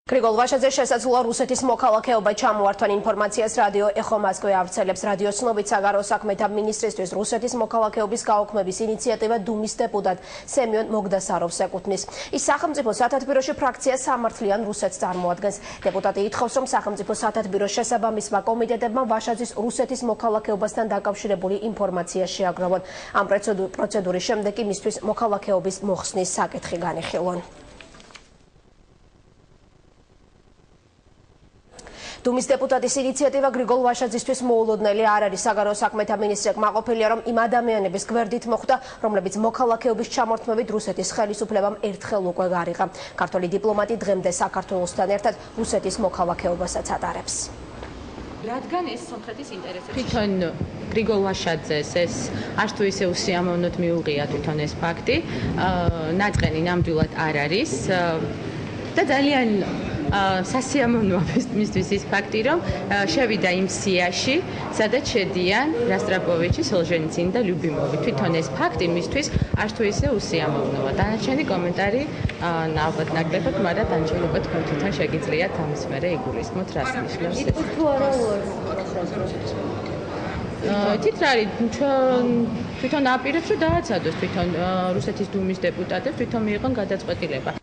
გრიგოლ ვაშაძე შესაძლოა რუსეთის მოქალაქეობა ჩამოართვან ინფორმაციას რადიო ეხო მოსკოვი ავრცელებს რადიო ცნობით საგარეო საქმეთა მინისტრისთვის რუსეთის მოქალაქეობის გაუქმების ინიციატივა დუმის დეპუტატ სემიონ მოგდასაროვს ეკუთვნის. ის სახელმწიფო სათათბიროში ფრაქციას სამართლიან რუსეთს წარმოადგენს. დეპუტატი ითხოვს, რომ სახელმწიფო სათათბიროს შესაბამისმა კომიტეტებმა ვაშაძის რუსეთის მოქალაქეობასთან დაკავშირებული ინფორმაცია შეაგროვონ. ამ პროცედურის შემდეგ იმისთვის მოქალაქეობის მოხსნის საკითხი განიხილონ. დუმის დეპუტატის ინიციატივა გრიგოლ ვაშაძისთვის მოულოდნელი არ არის. საგარეო საქმეთა მინისტრი კმაყოფილია, რომ იმ ადამიანების გვერდით მოხვდა, რომლებიც მოქალაქეობის ჩამორთმევით რუსეთის ხელისუფლებამ ერთხელ უკვე გარიღა. ქართველი დიპლომატი დღემდე საქართველოსთან ერთად რუსეთის მოქალაქეობასაც ატარებს. რადგან ეს სომხეთის ინტერესებში თვითონ გრიგოლ ვაშაძეს ეს არც თუ ისე უსიამოვნოდ მიუღია თვითონ ეს ფაქტი, ნაწყენი ნამდვილად არ არის და ძალიან სასიამოვნოა მისთვის ის ფაქტი, რომ შევიდა იმ სიაში, სადაც შედიან რასტრაპოვიჩი, სოლჟენიცინი და ლიუბიმოვი. თვითონ ეს ფაქტი მისთვის არც თუ ისე უსიამოვნოა. დანარჩენი კომენტარი ალბათ ნაკლებად, მაგრამ დანარჩენობა თქვენ თვითონ შეგიძლიათ ამის მერე იგულისხმოთ, რას ნიშნავს ეს. თითრარი თვითონ აპირებს, რომ დააცადოს თვითონ რუსეთის დუმის დეპუტატებს, თვითონ მიიღონ გადაწყვეტილება.